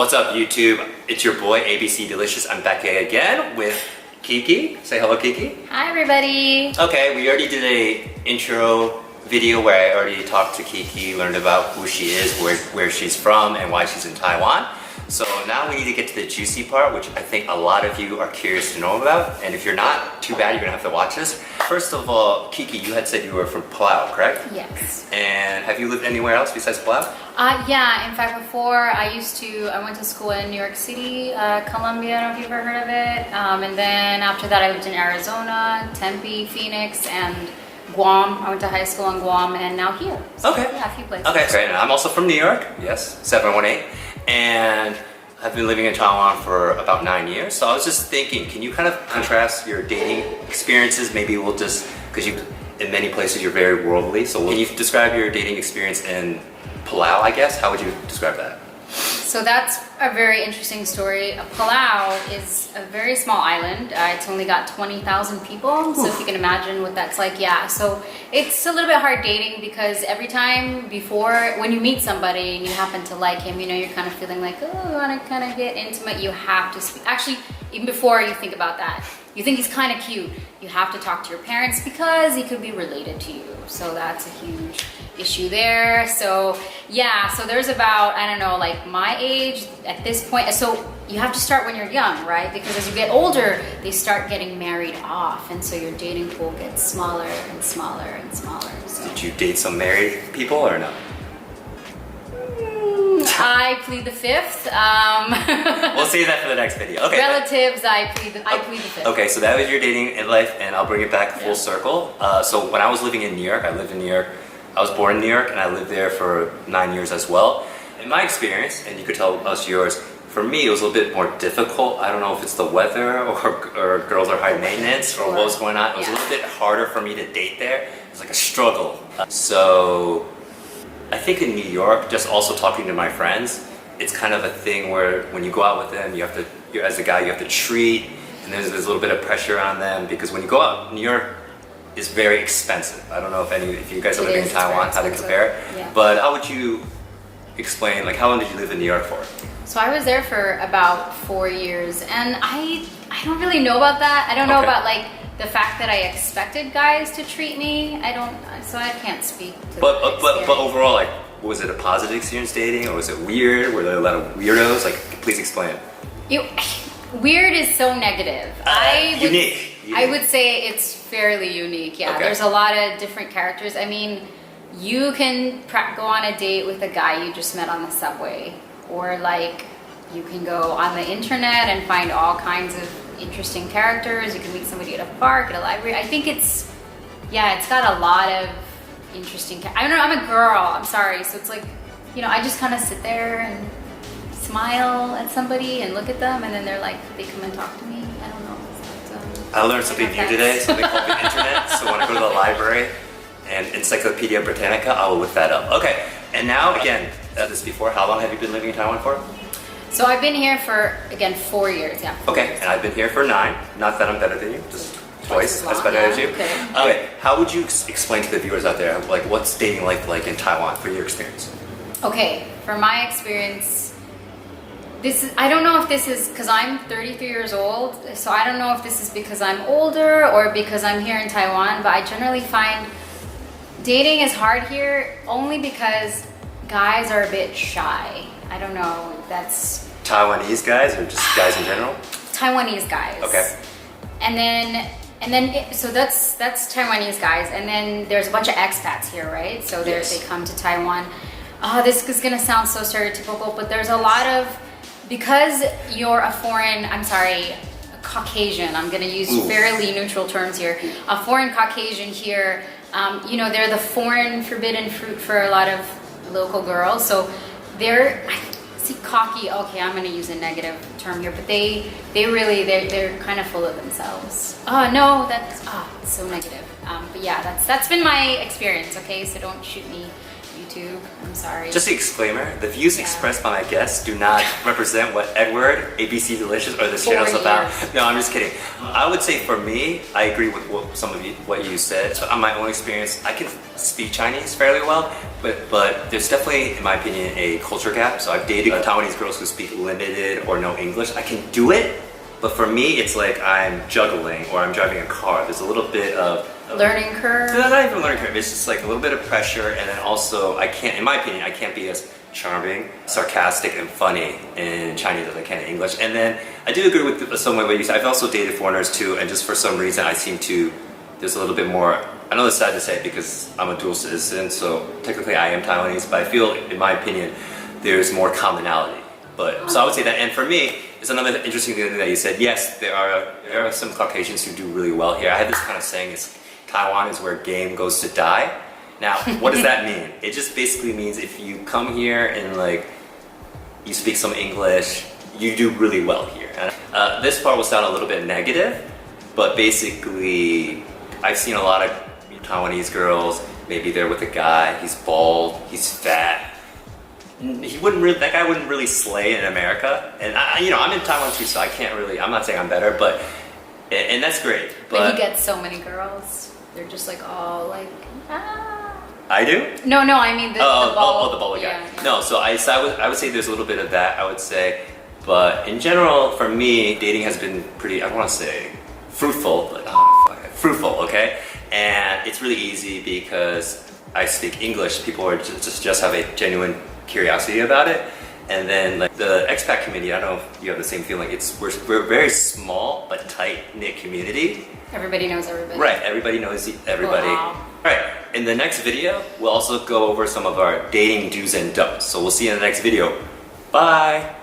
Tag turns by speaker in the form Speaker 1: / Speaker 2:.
Speaker 1: What's up, YouTube? It's your boy ABC Delicious. I'm back again with Kiki. Say hello, Kiki.
Speaker 2: Hi, everybody.
Speaker 1: Okay, we already did a intro video where I already talked to Kiki, learned about who she is, where she's from, and why she's in Taiwan. So now we need to get to the juicy part, which I think a lot of you are curious to know about. And if you're not, too bad, you're gonna have to watch this. First of all, Kiki, you had said you were from Palau, correct?
Speaker 2: Yes.
Speaker 1: And have you lived anywhere else besides Palau?
Speaker 2: Yeah, in fact, before I went to school in New York City, Columbia, I don't know if you've ever heard of it. And then after that, I lived in Arizona, Tempe, Phoenix, and Guam. I went to high school in Guam, and now here. So,
Speaker 1: okay.
Speaker 2: Yeah, a few places.
Speaker 1: Okay, great. And I'm also from New York. Yes, 718. And I've been living in Taiwan for about 9 years. So I was just thinking, can you kind of contrast your dating experiences? Maybe we'll just, because you, in many places, you're very worldly. So can you describe your dating experience in Palau, I guess? How would you describe that?
Speaker 2: So that's a very interesting story. Palau is a very small island. It's only got 20,000 people. So if you can imagine what that's like, yeah. So it's a little bit hard dating because every time when you meet somebody and you happen to like him, you know, you're kind of feeling like, oh, I want to kind of get intimate. You have to speak. Actually, even before you think about that, you think he's kind of cute. You have to talk to your parents because he could be related to you. So that's a huge issue there. So yeah, so there's about, I don't know, like my age at this point. So you have to start when you're young, right? Because as you get older, they start getting married off. And so your dating pool gets smaller and smaller and smaller. So.
Speaker 1: Did you date some married people or no?
Speaker 2: I plead the fifth.
Speaker 1: We'll save that for the next video. Okay.
Speaker 2: Relatives, I plead the fifth.
Speaker 1: Okay, so that was your dating in life, and I'll bring it back full circle. So when I was living in New York, I lived in New York. I was born in New York, and I lived there for 9 years as well. In my experience, and you could tell us yours, for me it was a little bit more difficult. I don't know if it's the weather or girls are high maintenance or what was going on. It was a little bit harder for me to date there. It was like a struggle. So I think in New York, just also talking to my friends, it's kind of a thing where when you go out with them, as a guy, you have to treat, and there's a little bit of pressure on them because when you go out, New York is very expensive. I don't know if you guys are living in Taiwan, how to compare.
Speaker 2: Yeah.
Speaker 1: But how would you explain, like how long did you live in New York for?
Speaker 2: So I was there for about 4 years, and I don't really know about that. I don't know about like the fact that I expected guys to treat me. So I can't speak to
Speaker 1: But overall, like, was it a positive experience dating, or was it weird? Were there a lot of weirdos? Like, please explain.
Speaker 2: Weird is so negative.
Speaker 1: Unique.
Speaker 2: I would say it's fairly unique. Yeah,
Speaker 1: okay.
Speaker 2: There's a lot of different characters. I mean, you can go on a date with a guy you just met on the subway, or like you can go on the internet and find all kinds of interesting characters. You can meet somebody at a park, at a library. I think it's got a lot of interesting. I don't know. I'm a girl. I'm sorry. So it's like, you know, I just kind of sit there and smile at somebody and look at them, and then they come and talk to me. I don't know.
Speaker 1: I learned something new today, something called the internet. So when I go to the library and Encyclopedia Britannica, I will look that up. Okay, and now again, this before, how long have you been living in Taiwan for?
Speaker 2: So I've been here for, again, 4 years, yeah.
Speaker 1: Okay, and I've been here for 9. Not that I'm better than you, just twice as better as you. Okay, how would you explain to the viewers out there, like what's dating life like in Taiwan for your experience?
Speaker 2: Okay, for my experience, I don't know if this is because I'm 33 years old, so I don't know if this is because I'm older or because I'm here in Taiwan, but I generally find dating is hard here only because guys are a bit shy. I don't know, that's...
Speaker 1: Taiwanese guys or just guys in general?
Speaker 2: Taiwanese guys.
Speaker 1: Okay.
Speaker 2: So that's Taiwanese guys, and then there's a bunch of expats here, right? So they come to Taiwan. Oh, this is gonna sound so stereotypical, but there's a lot of, because you're a Caucasian, I'm gonna use fairly neutral terms here, a foreign Caucasian here, you know, they're the foreign forbidden fruit for a lot of local girls, so they're cocky, okay, I'm gonna use a negative term here, but they're kind of full of themselves. Oh no, it's so negative. But yeah, that's been my experience, okay, so don't shoot me YouTube. I'm sorry.
Speaker 1: Just a disclaimer, the views expressed by my guests do not represent what Edward, ABC Delicious, or this channel is about. No, I'm just kidding. I would say for me, I agree with what you said. So on my own experience, I can speak Chinese fairly well, but there's definitely, in my opinion, a culture gap. So I've dated Taiwanese girls who speak limited or no English. I can do it, but for me, it's like I'm juggling or I'm driving a car. There's a little bit of
Speaker 2: learning curve?
Speaker 1: No, not even learning curve. It's just like a little bit of pressure, and then also I can't, in my opinion, I can't be as charming, sarcastic, and funny in Chinese as I can in English. And then I do agree with some of what you said. I've also dated foreigners too, and just for some reason I seem to, there's a little bit more, I know it's sad to say because I'm a dual citizen, so technically I am Taiwanese, but I feel, in my opinion, there's more commonality. So I would say that, and for me, it's another interesting thing that you said. Yes, there are some Caucasians who do really well here. I have this kind of saying, it's Taiwan is where game goes to die. Now, what does that mean? It just basically means if you come here and like you speak some English, you do really well here. And, this part will sound a little bit negative, but basically, I've seen a lot of Taiwanese girls. Maybe they're with a guy. He's bald. He's fat. That guy wouldn't really slay in America. And I'm in Taiwan too, so I can't really. I'm not saying I'm better, but and that's great.
Speaker 2: But he gets so many girls. They're just like all like, ah.
Speaker 1: I do?
Speaker 2: No, I mean the bald.
Speaker 1: The bald guy.
Speaker 2: Yeah.
Speaker 1: No, so I would say there's a little bit of that, I would say. But in general, for me, dating has been pretty, I don't want to say fruitful, but fruitful, okay? And it's really easy because I speak English. People are just have a genuine curiosity about it. And then like the expat community, I don't know if you have the same feeling. We're a very small but tight-knit community.
Speaker 2: Everybody knows everybody.
Speaker 1: Right, everybody knows everybody.
Speaker 2: Wow.
Speaker 1: Right, in the next video, we'll also go over some of our dating do's and don'ts. So we'll see you in the next video. Bye!